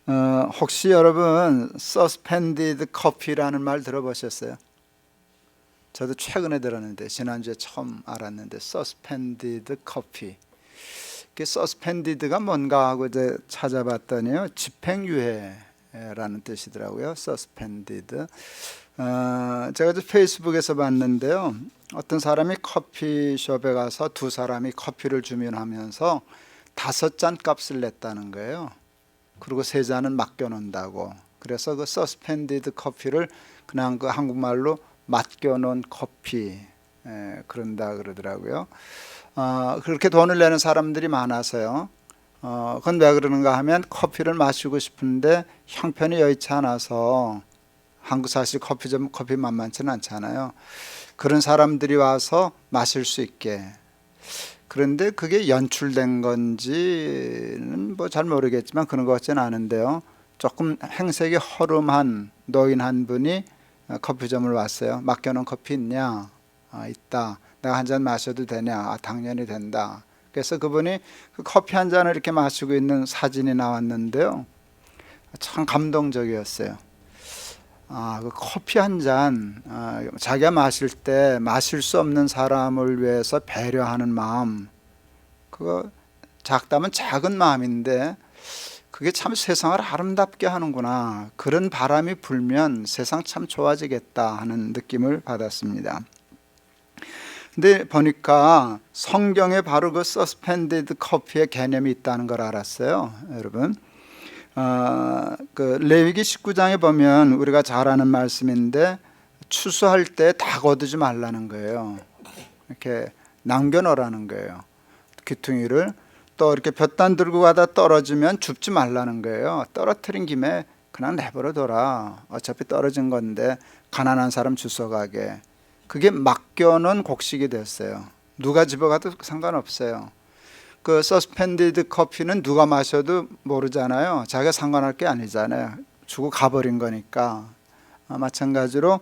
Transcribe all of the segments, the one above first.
혹시 여러분 서스펜디드 커피라는 말 들어보셨어요? 저도 최근에 들었는데 지난주에 처음 알았는데 서스펜디드 커피. 그 서스펜디드가 뭔가 하고 이제 찾아봤더니요, 집행유예라는 뜻이더라고요. 서스펜디드. 제가 이제 페이스북에서 봤는데요, 어떤 사람이 커피숍에 가서 두 사람이 커피를 주문하면서 5잔 값을 냈다는 거예요. 그리고 3잔은 맡겨놓는다고. 그래서 그 서스펜디드 커피를 그냥 그 한국말로 맡겨놓은 커피, 그런다 그러더라고요. 그렇게 돈을 내는 사람들이 많아서요. 그건 왜 그러는가 하면 커피를 마시고 싶은데 형편이 여의치 않아서, 한국 사실 커피점 커피 만만치는 않잖아요. 그런 사람들이 와서 마실 수 있게. 그런데 그게 연출된 건지는 뭐 잘 모르겠지만 그런 것 같지는 않은데요, 조금 행색이 허름한 노인 한 분이 커피점을 왔어요. 맡겨놓은 커피 있냐? 있다. 내가 한 잔 마셔도 되냐? 당연히 된다. 그래서 그분이 그 커피 한 잔을 이렇게 마시고 있는 사진이 나왔는데요, 참 감동적이었어요. 그 커피 한 잔, 자기가 마실 때 마실 수 없는 사람을 위해서 배려하는 마음, 그거 작다면 작은 마음인데 그게 참 세상을 아름답게 하는구나, 그런 바람이 불면 세상 참 좋아지겠다 하는 느낌을 받았습니다. 근데 보니까 성경에 바로 그 서스펜디드 커피의 개념이 있다는 걸 알았어요, 여러분. 그 레위기 19장에 보면 우리가 잘 아는 말씀인데, 추수할 때 다 거두지 말라는 거예요. 이렇게 남겨놓으라는 거예요, 귀퉁이를. 또 이렇게 볕단 들고 가다 떨어지면 줍지 말라는 거예요. 떨어뜨린 김에 그냥 내버려 둬라. 어차피 떨어진 건데 가난한 사람 주워가게. 그게 맡겨놓은 곡식이 됐어요. 누가 집어가도 상관없어요. 그 서스펜디드 커피는 누가 마셔도 모르잖아요. 자기가 상관할 게 아니잖아요. 주고 가버린 거니까. 마찬가지로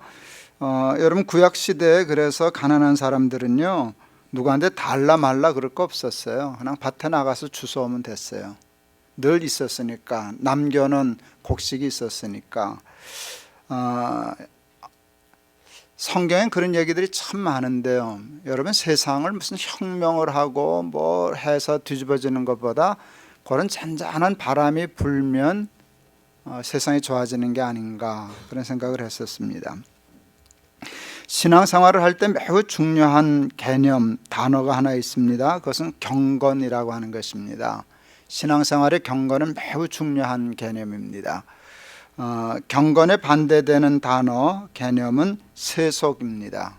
여러분 구약 시대에 그래서 가난한 사람들은요, 누구한테 달라 말라 그럴 거 없었어요. 그냥 밭에 나가서 주워오면 됐어요. 늘 있었으니까, 남겨놓은 곡식이 있었으니까. 성경엔 그런 얘기들이 참 많은데요, 여러분, 세상을 무슨 혁명을 하고 뭐 해서 뒤집어지는 것보다 그런 잔잔한 바람이 불면 세상이 좋아지는 게 아닌가, 그런 생각을 했었습니다. 신앙생활을 할 때 매우 중요한 개념, 단어가 하나 있습니다. 그것은 경건이라고 하는 것입니다. 신앙생활의 경건은 매우 중요한 개념입니다. 경건에 반대되는 단어, 개념은 세속입니다.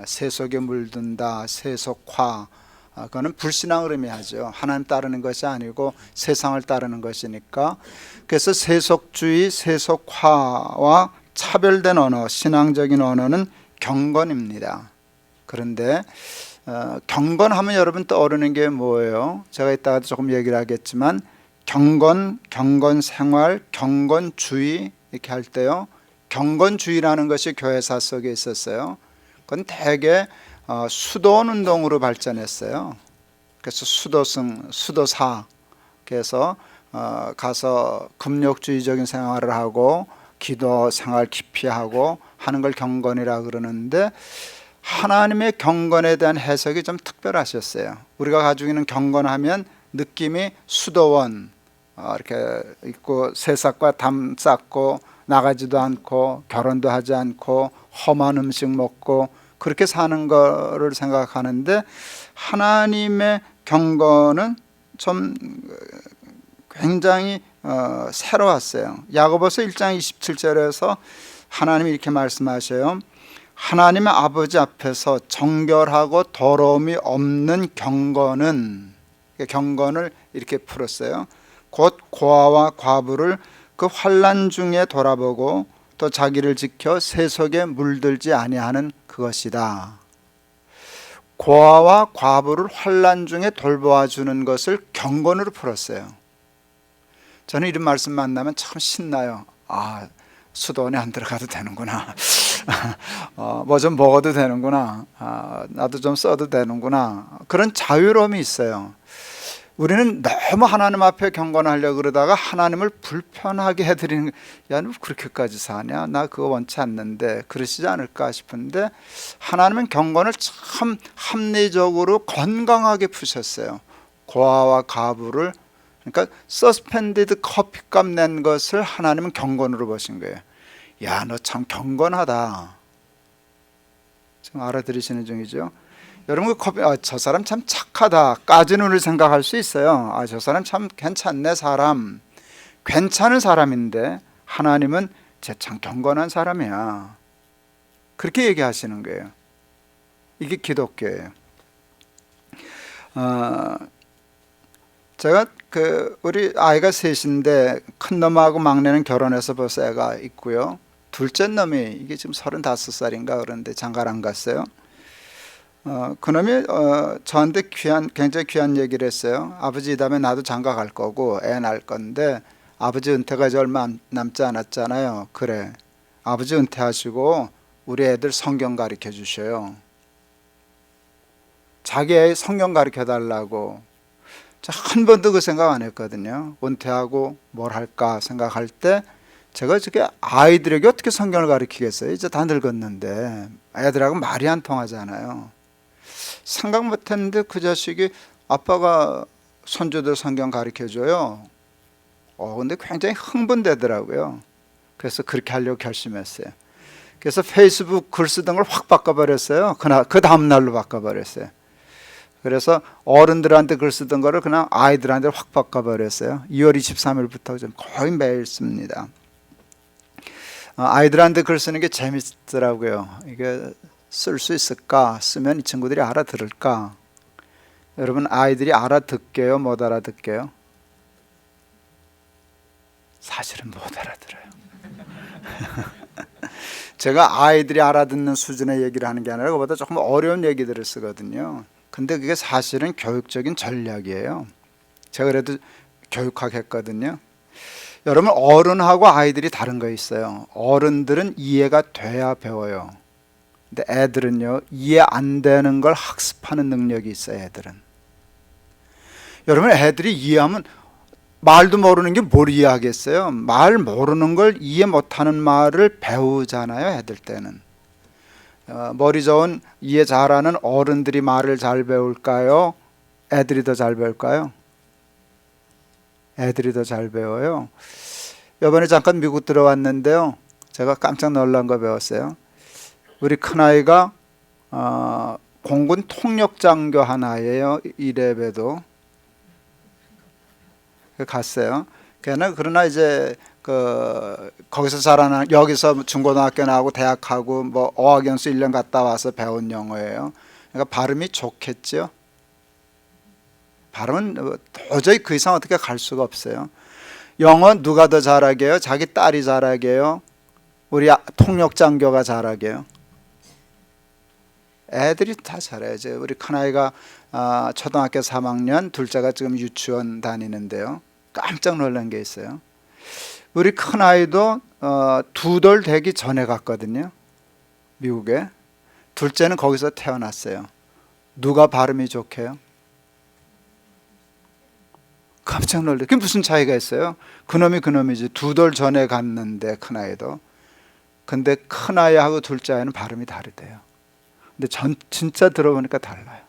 세속에 물든다, 세속화. 그거는 불신앙을 의미하죠. 하나님 따르는 것이 아니고 세상을 따르는 것이니까. 그래서 세속주의, 세속화와 차별된 언어, 신앙적인 언어는 경건입니다. 그런데 경건하면 여러분 떠오르는 게 뭐예요? 제가 이따가 조금 얘기를 하겠지만, 경건, 경건생활, 경건주의 이렇게 할 때요, 경건주의라는 것이 교회사 속에 있었어요. 그건 대개 수도원 운동으로 발전했어요. 그래서 수도승, 수도사, 그래서 가서 금욕주의적인 생활을 하고 기도 생활 깊이 하고 하는 걸 경건이라 그러는데, 하나님의 경건에 대한 해석이 좀 특별하셨어요. 우리가 가지고 있는 경건하면 느낌이 수도원, 이렇게 있고 새싹과 담 쌓고 나가지도 않고 결혼도 하지 않고 험한 음식 먹고 그렇게 사는 거를 생각하는데, 하나님의 경건은 좀 굉장히 새로웠어요. 야고보서 1장 27절에서 하나님이 이렇게 말씀하셔요. 하나님의 아버지 앞에서 정결하고 더러움이 없는 경건은, 경건을 이렇게 풀었어요. 곧 고아와 과부를 그 환난 중에 돌아보고 또 자기를 지켜 세속에 물들지 아니하는 그것이다. 고아와 과부를 환난 중에 돌보아 주는 것을 경건으로 풀었어요. 저는 이런 말씀 만나면 참 신나요. 수도원에 안 들어가도 되는구나. 뭐 좀 먹어도 되는구나. 나도 좀 써도 되는구나. 그런 자유로움이 있어요. 우리는 너무 하나님 앞에 경건하려고 그러다가 하나님을 불편하게 해드리는, 야, 너 그렇게까지 사냐? 나 그거 원치 않는데, 그러시지 않을까 싶은데, 하나님은 경건을 참 합리적으로 건강하게 푸셨어요. 고아와 가부를, 그러니까 서스펜디드 커피값 낸 것을 하나님은 경건으로 보신 거예요. 야, 너 참 경건하다. 지금 알아들으시는 중이죠? 여러분, 저 사람 참 착하다까지는 우리 생각할 수 있어요. 저 사람 참 괜찮네, 사람. 괜찮은 사람인데 하나님은 쟤 참 경건한 사람이야. 그렇게 얘기하시는 거예요. 이게 기독교예요. 제가 우리 아이가 셋인데 큰 놈하고 막내는 결혼해서 벌써 애가 있고요. 둘째 놈이 이게 지금 35살인가 그런데 장가를 안 갔어요. 그놈이 저한테 굉장히 귀한 얘기를 했어요. 아버지, 이 다음에 나도 장가 갈 거고 애 낳을 건데 아버지 은퇴가 이제 얼마 남지 않았잖아요. 그래, 아버지 은퇴하시고 우리 애들 성경 가르쳐 주셔요. 자기 애 성경 가르쳐 달라고. 한 번도 그 생각 안 했거든요. 은퇴하고 뭘 할까 생각할 때 제가 저게 아이들에게 어떻게 성경을 가르치겠어요? 이제 다 늙었는데 애들하고 말이 안 통하잖아요. 생각 못했는데 그 자식이 아빠가 손주들 성경 가르쳐줘요. 근데 굉장히 흥분되더라고요. 그래서 그렇게 하려고 결심했어요. 그래서 페이스북 글 쓰던 걸 확 바꿔버렸어요. 그 다음날로 바꿔버렸어요. 그래서 어른들한테 글 쓰던 거를 그냥 아이들한테 확 바꿔버렸어요. 2월 23일부터 좀 거의 매일 씁니다. 아이들한테 글 쓰는 게 재밌더라고요. 이게 쓸 수 있을까? 쓰면 이 친구들이 알아들을까? 여러분, 아이들이 알아듣게요? 못 알아듣게요? 사실은 못 알아들어요. 제가 아이들이 알아듣는 수준의 얘기를 하는 게 아니라 그보다 조금 어려운 얘기들을 쓰거든요. 근데 그게 사실은 교육적인 전략이에요. 제가 그래도 교육학 했거든요. 여러분, 어른하고 아이들이 다른 거 있어요. 어른들은 이해가 돼야 배워요. 근데 애들은요, 이해 안 되는 걸 학습하는 능력이 있어요. 애들은. 여러분, 애들이 이해하면 말도 모르는 게 뭘 이해하겠어요? 말 모르는 걸 이해 못하는 말을 배우잖아요. 애들 때는. 머리 좋은 이해 잘하는 어른들이 말을 잘 배울까요? 애들이 더 잘 배울까요? 애들이 더 잘 배워요. 이번에 잠깐 미국 들어왔는데요, 제가 깜짝 놀란 거 배웠어요. 우리 큰아이가 공군 통역장교 하나예요. 이래봬도 갔어요. 그러나 이제 거기서 자라난, 여기서 중고등학교 나오고 대학하고 뭐 어학연수 1년 갔다 와서 배운 영어예요. 그러니까 발음이 좋겠죠. 발음은 도저히 그 이상 어떻게 갈 수가 없어요. 영어 누가 더 잘하게요? 자기 딸이 잘하게요? 우리 통역장교가 잘하게요? 애들이 다 잘해야죠. 우리 큰아이가 초등학교 3학년, 둘째가 지금 유치원 다니는데요. 깜짝 놀란 게 있어요. 우리 큰아이도 2돌 되기 전에 갔거든요. 미국에. 둘째는 거기서 태어났어요. 누가 발음이 좋게요? 깜짝 놀래. 그게 무슨 차이가 있어요? 그놈이 그놈이지. 2돌 전에 갔는데 큰아이도. 근데 큰아이하고 둘째 아이는 발음이 다르대요. 근데 진짜 들어보니까 달라요.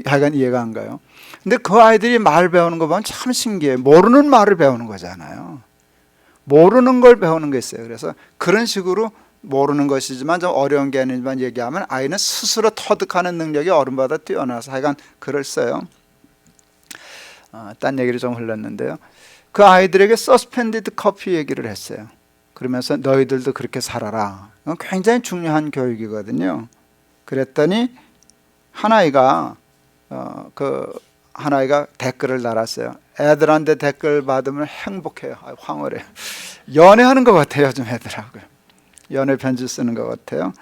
하여간 이해가 안 가요. 근데 그 아이들이 말 배우는 거 보면 참 신기해요. 모르는 말을 배우는 거잖아요. 모르는 걸 배우는 게 있어요. 그래서 그런 식으로 모르는 것이지만 좀 어려운 개념만 얘기하면 아이는 스스로 터득하는 능력이 어른보다 뛰어나서 하여간 그럴어요. 딴 얘기를 좀 흘렀는데요. 그 아이들에게 서스펜디드 커피 얘기를 했어요. 그러면서 너희들도 그렇게 살아라. 이건 굉장히 중요한 교육이거든요. 그랬더니 하나이가 댓글을 달았어요. 애들한테 댓글 받으면 행복해요. 황홀해요. 연애하는 것 같아요. 요즘 애들하고요. 연애 편지 쓰는 것 같아요.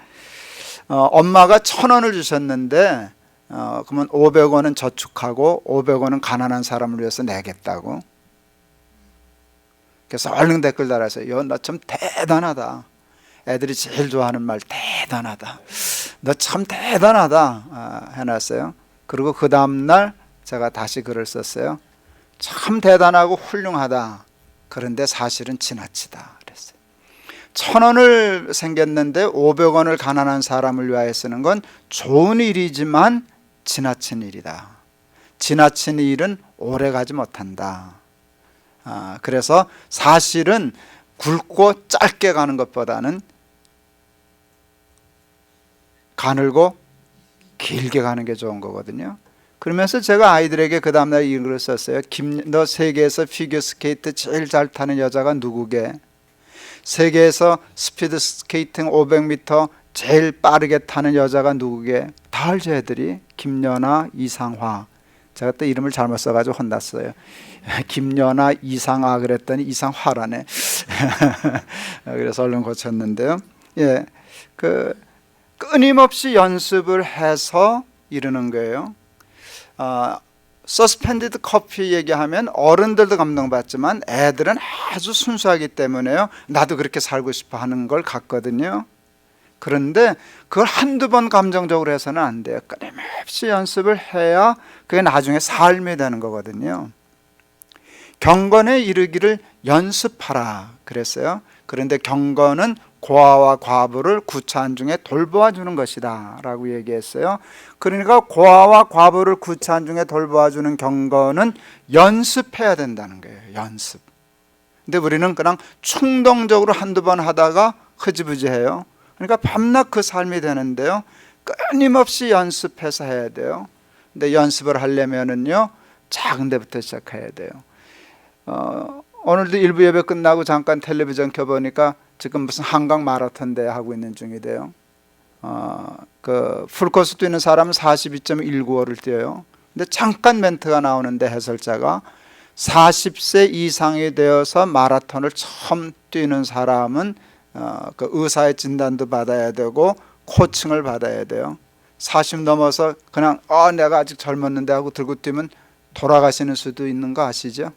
엄마가 1,000원을 주셨는데 그러면 500원은 저축하고 500원은 가난한 사람을 위해서 내겠다고. 그래서 얼른 댓글 달았어요. 너 참 대단하다. 애들이 제일 좋아하는 말 대단하다. 너 참 대단하다 해놨어요. 그리고 그 다음날 제가 다시 글을 썼어요. 참 대단하고 훌륭하다. 그런데 사실은 지나치다 그랬어요. 1,000원을 생겼는데 500원을 가난한 사람을 위하여 쓰는 건 좋은 일이지만 지나친 일이다. 지나친 일은 오래 가지 못한다. 그래서 사실은 굵고 짧게 가는 것보다는 가늘고 길게 가는 게 좋은 거거든요. 그러면서 제가 아이들에게 그 다음날 이 글을 썼어요. 너 세계에서 피겨스케이트 제일 잘 타는 여자가 누구게? 세계에서 스피드 스케이팅 500m 제일 빠르게 타는 여자가 누구게? 다 알죠 애들이. 김연아, 이상화. 제가 또 이름을 잘못 써가지고 혼났어요. 김연아, 이상화 그랬더니 이상화라네. 그래서 얼른 고쳤는데요. 예, 끊임없이 연습을 해서 이러는 거예요. 서스펜디드 커피 얘기하면 어른들도 감동받지만 애들은 아주 순수하기 때문에요. 나도 그렇게 살고 싶어 하는 걸 같거든요. 그런데 그걸 한두 번 감정적으로 해서는 안 돼요. 끊임없이 연습을 해야 그게 나중에 삶이 되는 거거든요. 경건에 이르기를 연습하라 그랬어요. 그런데 경건은 고아와 과부를 구차한 중에 돌보아 주는 것이다 라고 얘기했어요. 그러니까 고아와 과부를 구차한 중에 돌보아 주는 경건은 연습해야 된다는 거예요. 연습. 근데 우리는 그냥 충동적으로 한두 번 하다가 흐지부지해요. 그러니까 밤낮 그 삶이 되는데요. 끊임없이 연습해서 해야 돼요. 근데 연습을 하려면은요, 작은 데부터 시작해야 돼요. 오늘도 일부 예배 끝나고 잠깐 텔레비전 켜보니까 지금 무슨 한강 마라톤 대회 하고 있는 중이래요. 풀코스 뛰는 사람은 42.195를 뛰어요. 근데 잠깐 멘트가 나오는데 해설자가 40세 이상이 되어서 마라톤을 처음 뛰는 사람은 그 의사의 진단도 받아야 되고 코칭을 받아야 돼요. 40 넘어서 그냥 내가 아직 젊었는데 하고 들고 뛰면 돌아가시는 수도 있는 거 아시죠?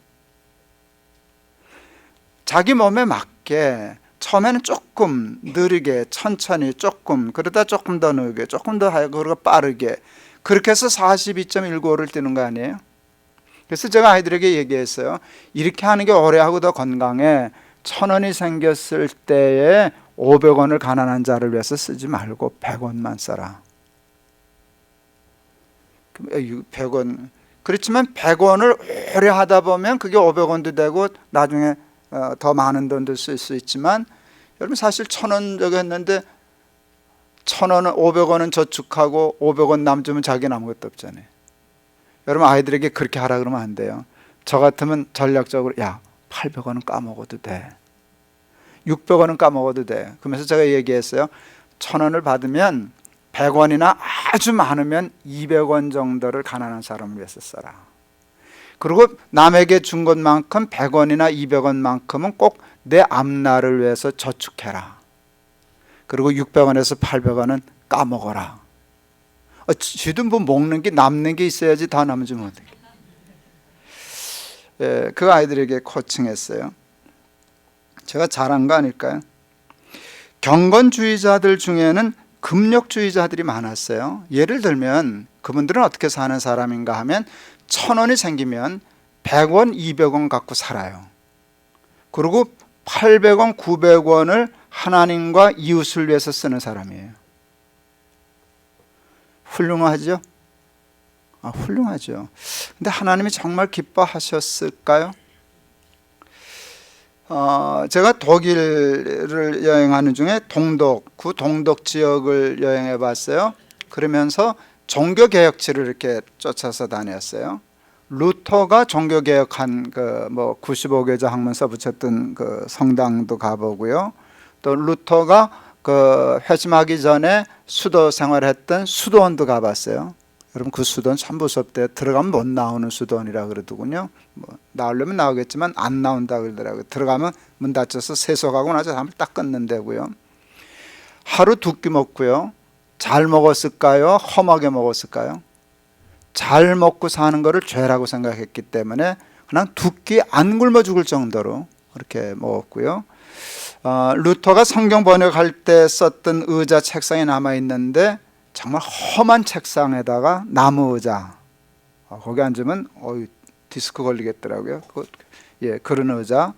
자기 몸에 맞게 처음에는 조금 느리게 천천히 조금 그러다 조금 더 느리게 조금 더 하고 그리고 빠르게 그렇게 해서 42.195를 뛰는 거 아니에요? 그래서 제가 아이들에게 얘기했어요. 이렇게 하는 게 오래하고 더 건강해. 1,000원이 생겼을 때에 500원을 가난한 자를 위해서 쓰지 말고 100원만 써라. 100원. 그렇지만 100원을 오래 하다 보면 그게 500원도 되고 나중에 더 많은 돈도 쓸 수 있지만 여러분 사실 1,000원 저기 했는데 1,000원은 500원은 저축하고 500원 남주면 자기는 아무것도 없잖아요. 여러분 아이들에게 그렇게 하라 그러면 안 돼요. 저 같으면 전략적으로 800원은 까먹어도 돼. 600원은 까먹어도 돼. 그러면서 제가 얘기했어요. 1,000원을 받으면 100원이나 아주 많으면 200원 정도를 가난한 사람을 위해서 써라. 그리고 남에게 준 것만큼 100원이나 200원만큼은 꼭 내 앞날을 위해서 저축해라. 그리고 600원에서 800원은 까먹어라. 쥐도 뭐 먹는 게 남는 게 있어야지 다 남지 못해. 예, 그 아이들에게 코칭했어요. 제가 잘한 거 아닐까요? 경건주의자들 중에는 금욕주의자들이 많았어요. 예를 들면 그분들은 어떻게 사는 사람인가 하면 1,000원이 생기면 100원, 200원 갖고 살아요. 그리고 800원, 900원을 하나님과 이웃을 위해서 쓰는 사람이에요. 훌륭하죠? 훌륭하죠. 근데 하나님이 정말 기뻐하셨을까요? 제가 독일을 여행하는 중에 그 동독 지역을 여행해 봤어요. 그러면서 종교개혁지를 이렇게 쫓아서 다녔어요. 루터가 종교개혁한 95개조 학문 써붙였던 그 성당도 가보고요. 또 루터가 회심하기 전에 수도 생활했던 수도원도 가봤어요. 여러분 그 수도원 참 무섭대요. 들어가면 못 나오는 수도원이라 그러더군요. 나오려면 나오겠지만 안 나온다 그러더라고요. 들어가면 문 닫혀서 세수하고 나서 잠을 딱 끊는다고요. 하루 2끼 먹고요. 잘 먹었을까요? 험하게 먹었을까요? 잘 먹고 사는 거를 죄라고 생각했기 때문에 그냥 2끼 안 굶어 죽을 정도로 그렇게 먹었고요. 루터가 성경 번역할 때 썼던 의자 책상에 남아있는데 정말 험한 책상에다가 나무 의자, 거기 앉으면 디스크 걸리겠더라고요. 그런 의자.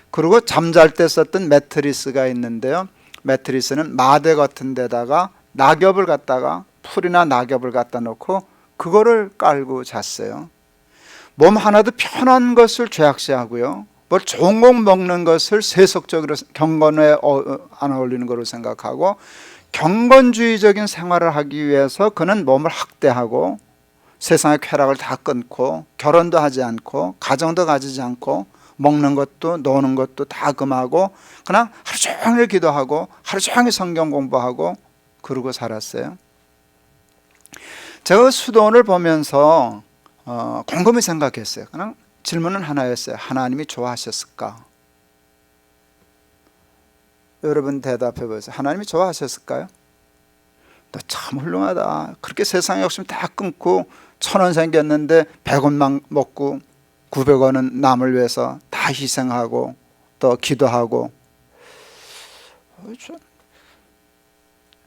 그리고 잠잘 때 썼던 매트리스가 있는데요. 매트리스는 마대 같은 데다가 낙엽을 갖다가, 풀이나 낙엽을 갖다 놓고 그거를 깔고 잤어요. 몸 하나도 편한 것을 죄악시하고요, 뭘 종공 먹는 것을 세속적으로 경건에 안 어울리는 것으로 생각하고, 경건주의적인 생활을 하기 위해서 그는 몸을 학대하고 세상의 쾌락을 다 끊고 결혼도 하지 않고 가정도 가지지 않고 먹는 것도 노는 것도 다 금하고 그냥 하루 종일 기도하고 하루 종일 성경 공부하고 그러고 살았어요. 제가 수도원을 보면서 곰곰이 생각했어요. 그냥 질문은 하나였어요. 하나님이 좋아하셨을까? 여러분 대답해 보세요. 하나님이 좋아하셨을까요? 너 참 훌륭하다. 그렇게 세상의 욕심 다 끊고 1,000원 생겼는데 100원만 먹고 900원은 남을 위해서 다 희생하고 또 기도하고.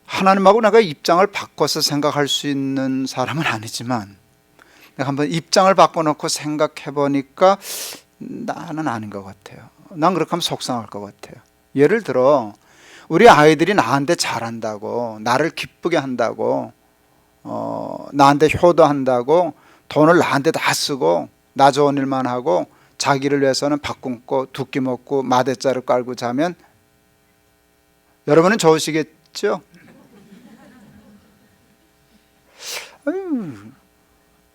하나님하고 내가 입장을 바꿔서 생각할 수 있는 사람은 아니지만 내가 한번 입장을 바꿔놓고 생각해 보니까 나는 아닌 것 같아요. 난 그렇게 하면 속상할 것 같아요. 예를 들어 우리 아이들이 나한테 잘한다고, 나를 기쁘게 한다고, 나한테 효도한다고 돈을 나한테 다 쓰고 나 좋은 일만 하고 자기를 위해서는 밥 굶고 두 끼 먹고 마대자루 깔고 자면 여러분은 좋으시겠죠?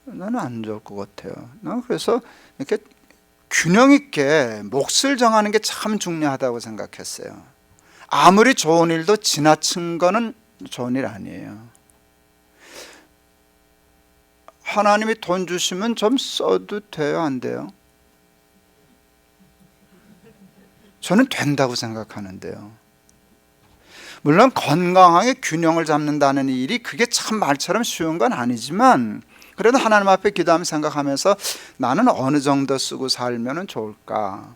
나는 안 좋을 것 같아요. 난 그래서 이렇게 균형 있게 몫을 정하는 게 참 중요하다고 생각했어요. 아무리 좋은 일도 지나친 거는 좋은 일 아니에요. 하나님이 돈 주시면 좀 써도 돼요, 안 돼요? 저는 된다고 생각하는데요. 물론 건강하게 균형을 잡는다는 일이 그게 참 말처럼 쉬운 건 아니지만 그래도 하나님 앞에 기도하며 생각하면서 나는 어느 정도 쓰고 살면 좋을까?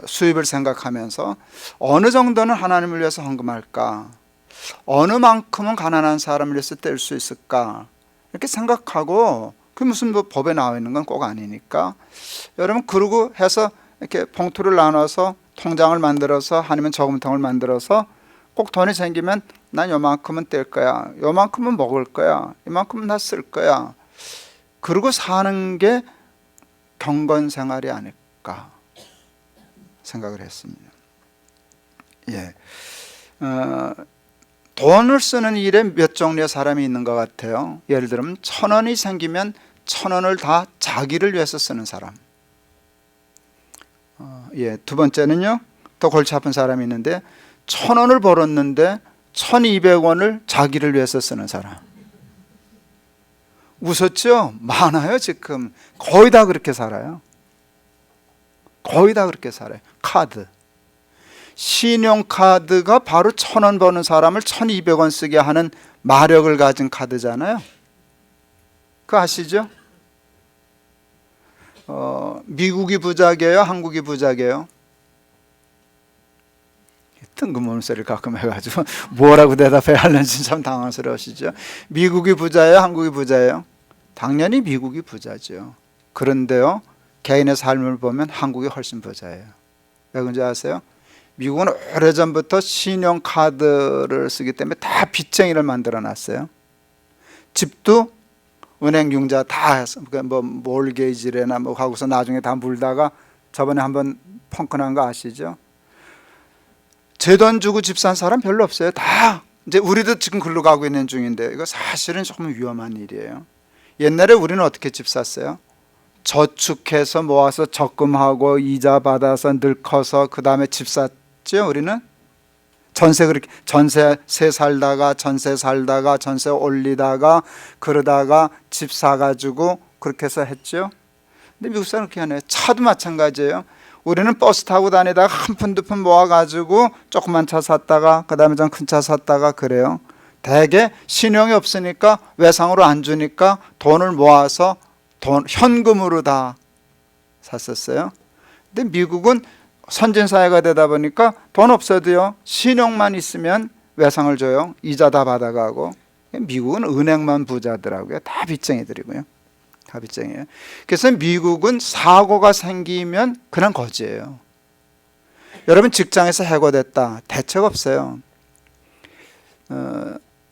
수입을 생각하면서 어느 정도는 하나님을 위해서 헌금할까? 어느 만큼은 가난한 사람을 위해서 뗄 수 있을까? 이렇게 생각하고, 그 무슨 뭐 법에 나와 있는 건 꼭 아니니까 여러분 그러고 해서 이렇게 봉투를 나눠서 통장을 만들어서 아니면 저금통을 만들어서 꼭 돈이 생기면 난 요만큼은 뗄 거야, 요만큼은 먹을 거야, 이만큼은 다 쓸 거야, 그러고 사는 게 경건 생활이 아닐까 생각을 했습니다. 돈을 쓰는 일에 몇 종류의 사람이 있는 것 같아요. 예를 들면 1,000원이 생기면 1,000원을 다 자기를 위해서 쓰는 사람. 두 번째는요, 더 골치 아픈 사람이 있는데 1,000원을 벌었는데 1,200원을 자기를 위해서 쓰는 사람. 웃었죠? 많아요. 지금 거의 다 그렇게 살아요. 거의 다 그렇게 살아요. 카드, 신용카드가 바로 1,000원 버는 사람을 1,200원 쓰게 하는 마력을 가진 카드잖아요. 그거 아시죠? 미국이 부자게요, 한국이 부자게요? 뜬금없는 소리를 가끔 해가지고 뭐라고 대답해야 하는지 참 당황스러우시죠? 미국이 부자예요, 한국이 부자예요? 당연히 미국이 부자죠. 그런데요, 개인의 삶을 보면 한국이 훨씬 부자예요. 왜 그런지 아세요? 미국은 오래전부터 신용카드를 쓰기 때문에 다 빚쟁이를 만들어 놨어요. 집도 은행 융자 다 해서 뭐 몰게이지래나 뭐 하고서 나중에 다 물다가 저번에 한번 펑크난 거 아시죠? 제 돈 주고 집 산 사람 별로 없어요. 다 이제 우리도 지금 글로 가고 있는 중인데 이거 사실은 조금 위험한 일이에요. 옛날에 우리는 어떻게 집 샀어요? 저축해서 모아서 적금하고 이자 받아서 늙어서 그 다음에 집 샀죠. 우리는 전세 살다가 전세 올리다가 그러다가 집 사가지고 그렇게 해서 했죠. 근데 미국 사람은 그렇게 안 해요. 차도 마찬가지예요. 우리는 버스 타고 다니다가 한 푼 두 푼 모아가지고 조그만 차 샀다가 그 다음에 좀 큰 차 샀다가 그래요. 대개 신용이 없으니까 외상으로 안 주니까 돈을 모아서 현금으로 다 샀었어요. 근데 미국은 선진사회가 되다 보니까 돈 없어도요, 신용만 있으면 외상을 줘요. 이자 다 받아가고. 미국은 은행만 부자더라고요. 다 빚쟁이들이고요. 다 빚쟁이에요. 그래서 미국은 사고가 생기면 그냥 거지예요. 여러분 직장에서 해고됐다. 대책 없어요.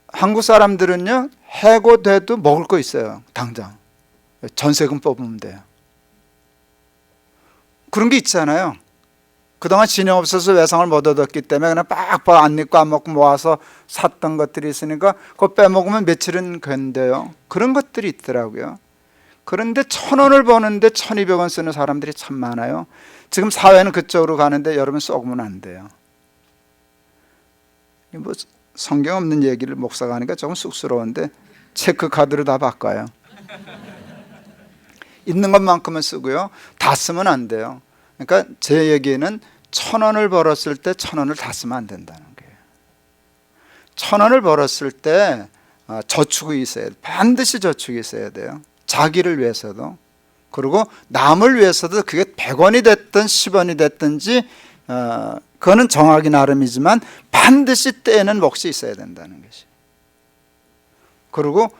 한국 사람들은요, 해고돼도 먹을 거 있어요. 당장 전세금 뽑으면 돼요. 그런 게 있잖아요. 그동안 진영 없어서 외상을 못 얻었기 때문에 그냥 빡빡 안 입고 안 먹고 모아서 샀던 것들이 있으니까 그거 빼먹으면 며칠은 견뎌요. 그런 것들이 있더라고요. 그런데 1,000원을 버는데 1,200원 쓰는 사람들이 참 많아요. 지금 사회는 그쪽으로 가는데 여러분 썩으면 안 돼요. 뭐 성경 없는 얘기를 목사가 하니까 조금 쑥스러운데 체크카드로 다 바꿔요. 있는 것만큼은 쓰고요. 다 쓰면 안 돼요. 그러니까 제 얘기는 1,000원을 벌었을 때 1,000원을 다 쓰면 안 된다는 거예요. 1,000원을 벌었을 때 저축이 있어야 돼요. 반드시 저축이 있어야 돼요. 자기를 위해서도, 그리고 남을 위해서도. 그게 100원이 됐든 10원이 됐든지 그거는 정하기 나름이지만 반드시 떼는 몫이 있어야 된다는 것이. 그리고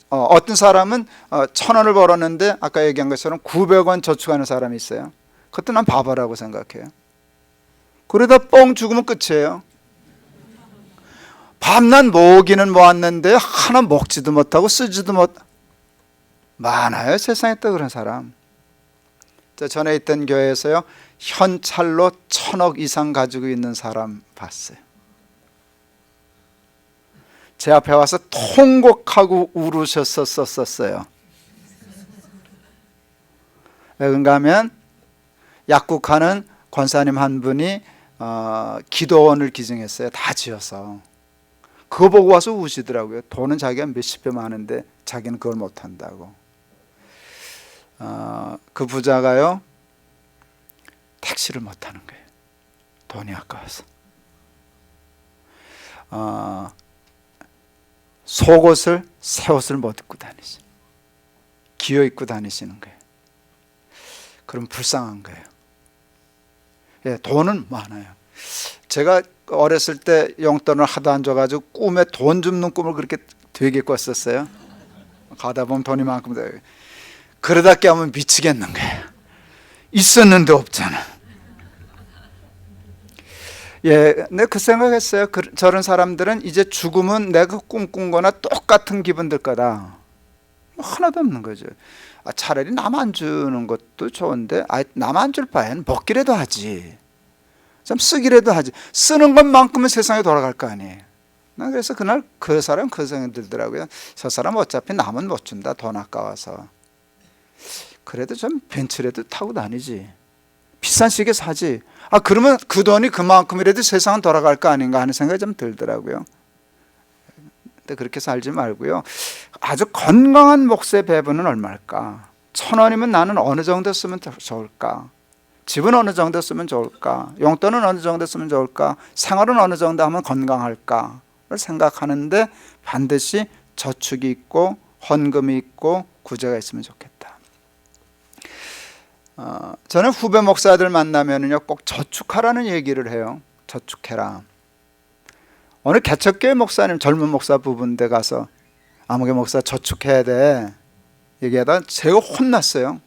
어떤 사람은 1,000원을 벌었는데 아까 얘기한 것처럼 900원 저축하는 사람이 있어요. 그것도 난 바보라고 생각해요. 그러다 뻥 죽으면 끝이에요. 밤낮 모으기는 모았는데 하나 먹지도 못하고 쓰지도 못. 많아요, 세상에 또 그런 사람. 전에 있던 교회에서요, 현찰로 1,000억 이상 가지고 있는 사람 봤어요. 제 앞에 와서 통곡하고 울으셨었어요. 왜 그런가 하면 약국하는 권사님 한 분이 기도원을 기증했어요. 다 지어서. 그거 보고 와서 우시더라고요. 돈은 자기가 몇십 배 많은데 자기는 그걸 못한다고. 그 부자가요, 택시를 못하는 거예요. 돈이 아까워서. 속옷을, 새 옷을 못 입고 다니시. 기어 입고 다니시는 거예요. 그럼 불쌍한 거예요. 예, 돈은 많아요. 제가 어렸을 때 용돈을 하도 안 줘가지고 꿈에 돈 줍는 꿈을 그렇게 되게 꿨었어요. 가다 보면 돈이 많고, 그러다 깨우면 미치겠는 거예요. 있었는데 없잖아. 예, 내가 그 생각했어요. 저런 사람들은 이제 죽으면 내가 꿈꾼 거나 똑같은 기분 들 거다. 하나도 없는 거죠. 차라리 남 안 주는 것도 좋은데 남 안 줄 바에는 먹기라도 하지, 좀 쓰기라도 하지. 쓰는 것만큼은 세상에 돌아갈 거 아니에요. 나 그래서 그날 그 사람 그 생각 들더라고요. 저 사람 어차피 남은 못 준다, 돈 아까워서. 그래도 좀 벤츠라도 타고 다니지, 비싼 시계 사지. 그러면 그 돈이 그만큼이라도 세상은 돌아갈 거 아닌가 하는 생각이 좀 들더라고요. 근데 그렇게 살지 말고요, 아주 건강한 몫의 배분은 얼마일까? 1,000원이면 나는 어느 정도 쓰면 좋을까? 집은 어느 정도 쓰면 좋을까? 용돈은 어느 정도 쓰면 좋을까? 생활은 어느 정도 하면 건강할까를 생각하는데 반드시 저축이 있고 헌금이 있고 구제가 있으면 좋겠다. 저는 후배 목사들 만나면요, 꼭 저축하라는 얘기를 해요. 저축해라. 어느 개척교회 목사님, 젊은 목사 부부인데 가서 아무개 목사 저축해야 돼 얘기하다 제가 혼났어요.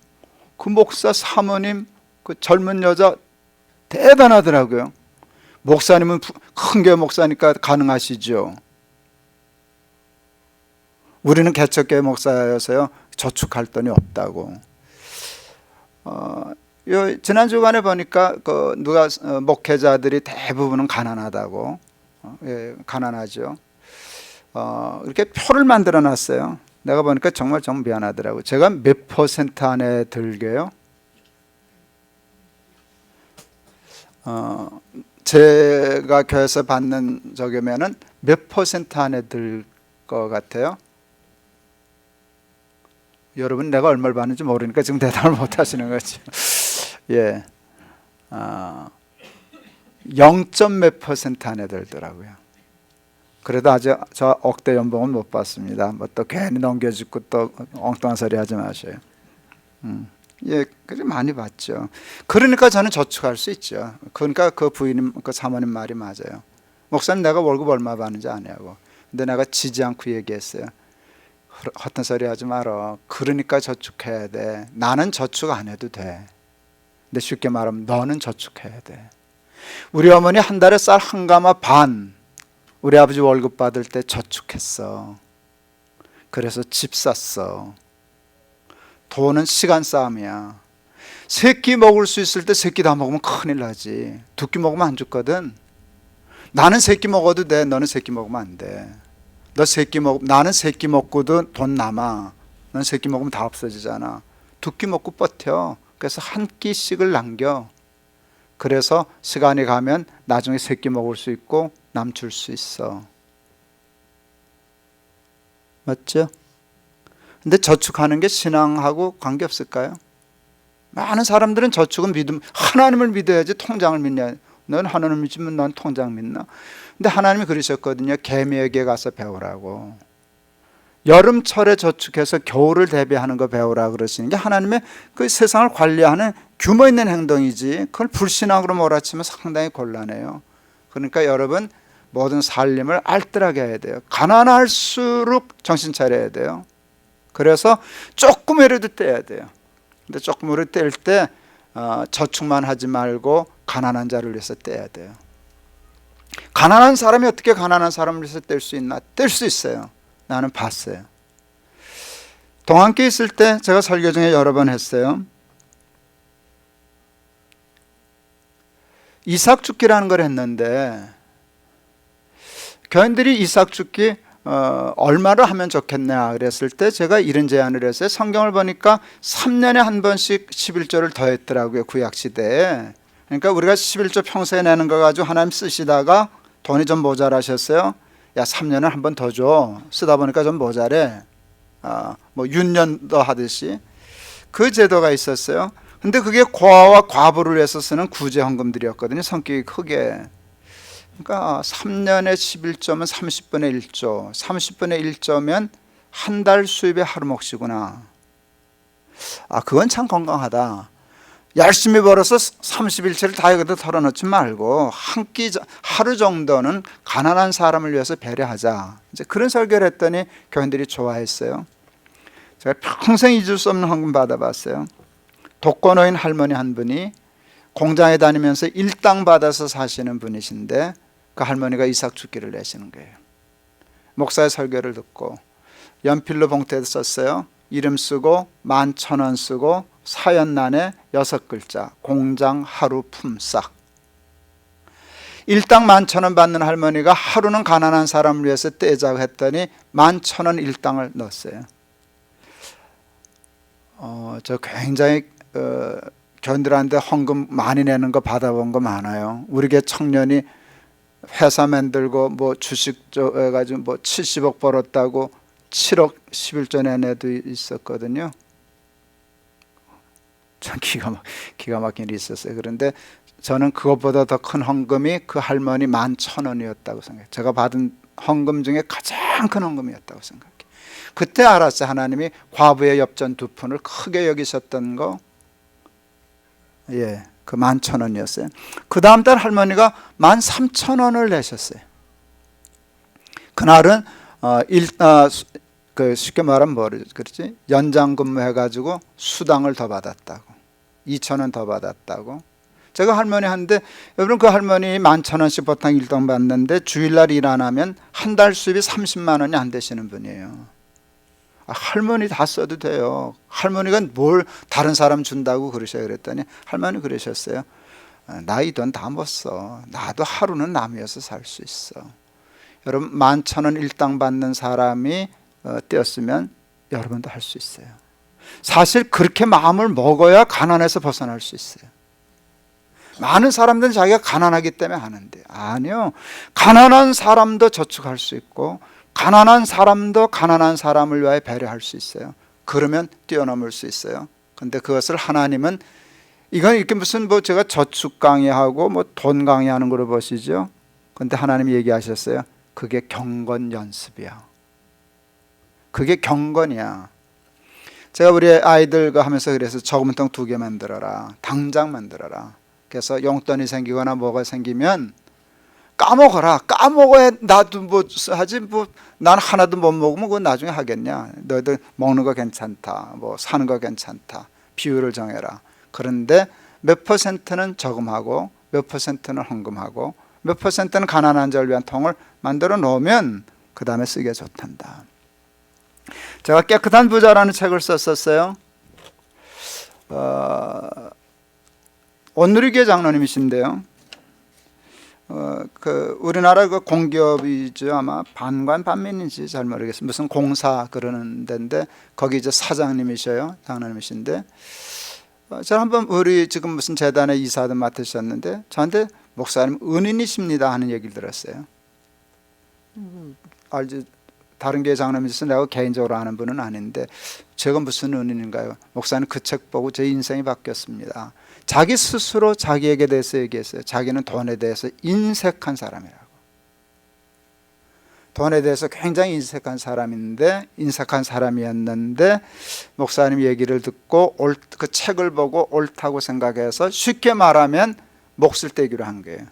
그 목사 사모님, 그 젊은 여자 대단하더라고요. 목사님은 큰 교회 목사니까 가능하시죠. 우리는 개척교회 목사여서요, 저축할 돈이 없다고. 지난 주간에 보니까 누가 목회자들이 대부분은 가난하다고. 예, 가난하죠. 이렇게 표를 만들어 놨어요. 내가 보니까 정말 좀 미안하더라고. 제가 몇 % 안에 들게요? 제가 교회에서 받는 저기면은 몇 % 안에 들 것 같아요? 여러분, 내가 얼마를 받는지 모르니까 지금 대답을 못 하시는 거죠. 예, 0. 몇 % 안에 들더라고요. 그래도 아직 저 억대 연봉은 못 받습니다. 뭐 또 괜히 넘겨짓고 또 엉뚱한 소리 하지 마세요. 예, 그래 많이 받죠. 그러니까 저는 저축할 수 있죠. 그러니까 그 부인님, 그 사모님 말이 맞아요. 목사님, 내가 월급 얼마 받는지 아냐고. 근데 내가 지지 않고 얘기했어요. 헛된 소리 하지 마라. 그러니까 저축해야 돼. 나는 저축 안 해도 돼. 근데 쉽게 말하면 너는 저축해야 돼. 우리 어머니 한 달에 쌀 한 가마 반 우리 아버지 월급 받을 때 저축했어. 그래서 집 샀어. 돈은 시간 싸움이야. 세 끼 먹을 수 있을 때 세 끼 다 먹으면 큰일 나지. 두 끼 먹으면 안 죽거든. 나는 세 끼 먹어도 돼. 너는 세 끼 먹으면 안 돼. 나는 세 끼 먹고도 돈 남아. 넌 세 끼 먹으면 다 없어지잖아. 두 끼 먹고 버텨. 그래서 한 끼씩을 남겨. 그래서 시간이 가면 나중에 세 끼 먹을 수 있고 남줄 수 있어. 맞죠? 근데 저축하는 게 신앙하고 관계없을까요? 많은 사람들은 저축은 하나님을 믿어야지 통장을 믿냐. 넌 하나님을 믿으면 넌 통장 믿나? 근데 하나님이 그러셨거든요. 개미에게 가서 배우라고. 여름철에 저축해서 겨울을 대비하는 거 배우라 그러시는 게 하나님의 그 세상을 관리하는 규모 있는 행동이지, 그걸 불신앙으로 몰아치면 상당히 곤란해요. 그러니까 여러분 모든 살림을 알뜰하게 해야 돼요. 가난할수록 정신 차려야 돼요. 그래서 조금이라도 떼야 돼요. 근데 조금이라도 뗄 때 저축만 하지 말고 가난한 자를 위해서 떼야 돼요. 가난한 사람이 어떻게 가난한 사람을 위해서 뗄 수 있나? 뗄 수 있어요. 나는 봤어요. 동안교회 있을 때 제가 설교 중에 여러 번 했어요. 이삭 죽기라는 걸 했는데 교인들이 이삭 죽기 얼마를 하면 좋겠냐 그랬을 때 제가 이런 제안을 했어요. 성경을 보니까 3년에 한 번씩 11조를 더했더라고요. 구약시대에. 그러니까 우리가 11조 평소에 내는 거 가지고 하나님 쓰시다가 돈이 좀 모자라셨어요. 야, 3년을 한 번 더 줘. 쓰다 보니까 좀 모자래. 뭐 윤년도 하듯이 그 제도가 있었어요. 근데 그게 고아와 과부를 위해서 쓰는 구제헌금들이었거든요. 성격이 크게. 그러니까 3년에 11조면 30분의 1조, 30분의 1조면 한 달 수입의 하루 몫이구나. 그건 참 건강하다. 열심히 벌어서 30일치를 다 여기다 털어놓지 말고 한 끼 하루 정도는 가난한 사람을 위해서 배려하자. 이제 그런 설교를 했더니 교인들이 좋아했어요. 제가 평생 잊을 수 없는 헌금 받아봤어요. 독거노인 할머니 한 분이 공장에 다니면서 일당 받아서 사시는 분이신데 그 할머니가 이삭 죽기를 내시는 거예요. 목사의 설교를 듣고 연필로 봉투에 썼어요. 이름 쓰고 11,000원 쓰고 사연란에 6글자 공장 하루 품삯. 일당 11,000원 받는 할머니가 하루는 가난한 사람을 위해서 떼자고 했더니 11,000원 일당을 넣었어요. 저 굉장히 교인들한테 헌금 많이 내는 거 받아본 거 많아요. 우리 교 청년이 회사 만들고 뭐 주식 해가지고 뭐 70억 벌었다고 7억 11조 낸 애도 있었거든요. 참 기가 막힌 일이 있었어요. 그런데 저는 그것보다 더 큰 헌금이 그 할머니 11,000원이었다고 생각해요. 제가 받은 헌금 중에 가장 큰 헌금이었다고 생각해요. 그때 알았어요. 하나님이 과부의 엽전 2푼을 크게 여기셨던 거. 예, 그 11,000원이었어요. 그 다음 달 할머니가 13,000원을 내셨어요. 그날은 쉽게 말하면 그렇지? 연장 근무해가지고 수당을 더 받았다고. 2,000원 더 받았다고. 제가 할머니한테 여러분 그 할머니 11,000원씩 보통 일당 받는데 주일날 일 안 하면 한 달 수입이 30만 원이 안 되시는 분이에요. 할머니 다 써도 돼요. 할머니가 뭘 다른 사람 준다고 그러셔요. 그랬더니 할머니 그러셨어요. 나 이 돈 다 못 써. 나도 하루는 남이어서 살 수 있어. 여러분 11,000원 일당 받는 사람이 떼었으면 여러분도 할 수 있어요. 사실 그렇게 마음을 먹어야 가난에서 벗어날 수 있어요. 많은 사람들은 자기가 가난하기 때문에 하는데 아니요. 가난한 사람도 저축할 수 있고 가난한 사람도 가난한 사람을 위하여 배려할 수 있어요. 그러면 뛰어넘을 수 있어요. 근데 그것을 하나님은 이건 이렇게 무슨 뭐 제가 저축 강의하고 뭐 돈 강의하는 걸로 보시죠. 근데 하나님이 얘기하셨어요. 그게 경건 연습이야. 그게 경건이야. 제가 우리 아이들과 하면서 그래서 저금통 2개 만들어라. 당장 만들어라. 그래서 용돈이 생기거나 뭐가 생기면 까먹어라. 까먹어야 나도 뭐 하지. 뭐 난 하나도 못 먹으면 그거 나중에 하겠냐. 너희들 먹는 거 괜찮다. 뭐 사는 거 괜찮다. 비율을 정해라. 그런데 몇 퍼센트는 저금하고 몇 퍼센트는 헌금하고 몇 퍼센트는 가난한 자를 위한 통을 만들어 놓으면 그 다음에 쓰기가 좋단다. 제가 깨끗한 부자라는 책을 썼었어요. 온누리교회 장로님이신데요. 우리나라 그 공기업이죠. 아마 반관 반민인지 잘 모르겠어요. 무슨 공사 그러는 데인데 거기 이제 사장님이셔요. 장로님이신데 저 한번 우리 지금 무슨 재단의 이사도 맡으셨는데 저한테 목사님 은인이십니다 하는 얘기를 들었어요. 알지? 다른 교회 장로님이서 내가 개인적으로 아는 분은 아닌데 제가 무슨 은인인가요? 목사님 그 책 보고 제 인생이 바뀌었습니다. 자기 스스로 자기에게 대해서 얘기했어요. 자기는 돈에 대해서 인색한 사람이라고. 돈에 대해서 굉장히 인색한 사람이었는데 목사님 얘기를 듣고 그 책을 보고 옳다고 생각해서 쉽게 말하면 몫을 떼기로 한 거예요.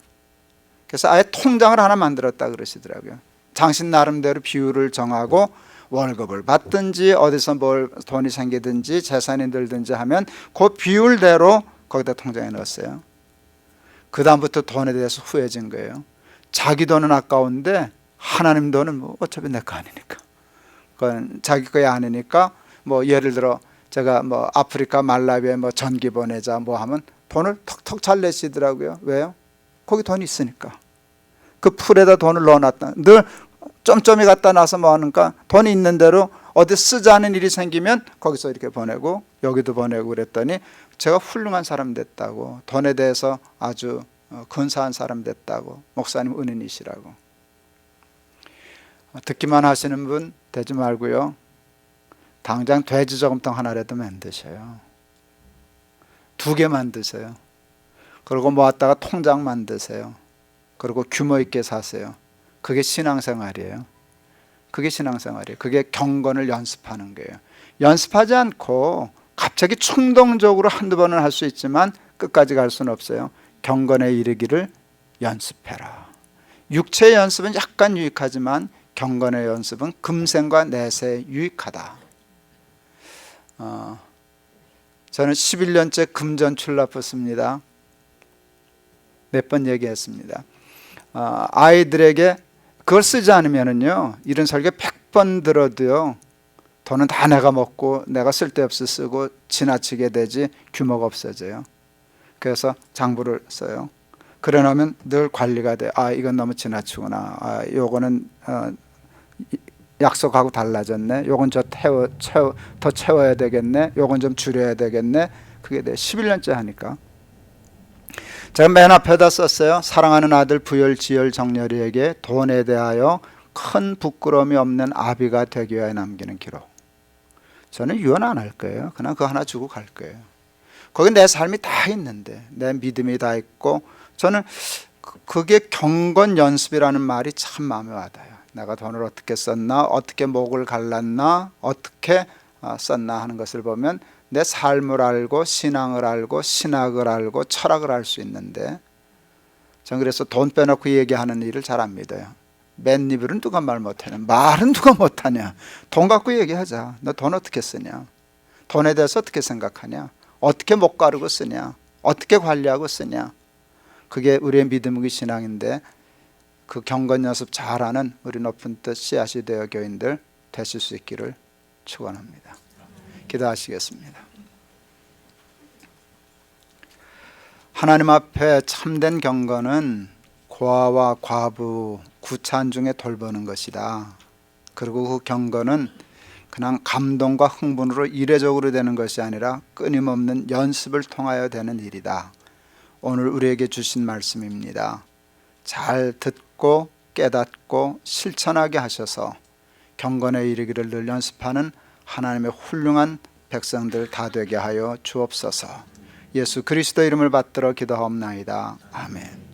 그래서 아예 통장을 하나 만들었다 그러시더라고요. 당신 나름대로 비율을 정하고 월급을 받든지 어디서 뭘 돈이 생기든지 재산이 늘든지 하면 그 비율대로 거기다 통장에 넣었어요. 그 다음부터 돈에 대해서 후회진 거예요. 자기 돈은 아까운데 하나님 돈은 뭐 어차피 내 거 아니니까, 그건 자기 거에 아니니까 뭐 예를 들어 제가 뭐 아프리카 말라비에 뭐 전기 보내자 뭐 하면 돈을 턱턱 잘 내시더라고요. 왜요? 거기 돈이 있으니까. 그 풀에다 돈을 넣어놨다. 늘 점점이 갖다 놔서 뭐 하니까 돈이 있는 대로 어디 쓰자는 일이 생기면 거기서 이렇게 보내고 여기도 보내고 그랬더니 제가 훌륭한 사람 됐다고, 돈에 대해서 아주 근사한 사람 됐다고, 목사님 은인이시라고. 듣기만 하시는 분 되지 말고요, 당장 돼지 저금통 하나라도 만드셔요. 2개 만드세요. 그리고 모았다가 통장 만드세요. 그리고 규모 있게 사세요. 그게 신앙생활이에요. 그게 신앙생활이에요. 그게 경건을 연습하는 거예요. 연습하지 않고 갑자기 충동적으로 한두 번은 할 수 있지만 끝까지 갈 수는 없어요. 경건에 이르기를 연습해라. 육체의 연습은 약간 유익하지만 경건의 연습은 금생과 내세에 유익하다. 저는 11년째 금전 출납했습니다. 몇 번 얘기했습니다. 아이들에게 그걸 쓰지 않으면은요, 이런 설교 100번 들어도요, 돈은 다 내가 먹고 내가 쓸데없이 쓰고 지나치게 되지 규모가 없어져요. 그래서 장부를 써요. 그래 놓으면 늘 관리가 돼. 아, 이건 너무 지나치구나. 아, 요거는 약속하고 달라졌네. 요건 더 채워야 되겠네. 요건 좀 줄여야 되겠네. 그게 돼. 11년째 하니까. 제가 맨 앞에다 썼어요. 사랑하는 아들 부열지열 정렬이에게 돈에 대하여 큰 부끄러움이 없는 아비가 되기 위하여 남기는 기록. 저는 유언 안 할 거예요. 그냥 그거 하나 주고 갈 거예요. 거기 내 삶이 다 있는데, 내 믿음이 다 있고, 저는 그게 경건 연습이라는 말이 참 마음에 와닿아요. 내가 돈을 어떻게 썼나, 어떻게 목을 갈랐나, 어떻게 썼나 하는 것을 보면 내 삶을 알고 신앙을 알고 신학을 알고 철학을 알 수 있는데, 저는 그래서 돈 빼놓고 얘기하는 일을 잘 안 믿어요. 맨 입으로는 누가 말 못하냐, 말은 누가 못하냐. 돈 갖고 얘기하자. 너 돈 어떻게 쓰냐, 돈에 대해서 어떻게 생각하냐, 어떻게 목 가르고 쓰냐, 어떻게 관리하고 쓰냐. 그게 우리의 믿음의 신앙인데, 그 경건 연습 잘하는 우리 높은 뜻 씨앗이 되어 교인들 되실 수 있기를 축원합니다. 기도하시겠습니다. 하나님 앞에 참된 경건은 고아와 과부 구찬 중에 돌보는 것이다. 그리고 그 경건은 그냥 감동과 흥분으로 이례적으로 되는 것이 아니라 끊임없는 연습을 통하여 되는 일이다. 오늘 우리에게 주신 말씀입니다. 잘 듣고 깨닫고 실천하게 하셔서 경건에 이르기를 늘 연습하는 하나님의 훌륭한 백성들 다 되게 하여 주옵소서. 예수 그리스도 이름을 받들어 기도하옵나이다. 아멘.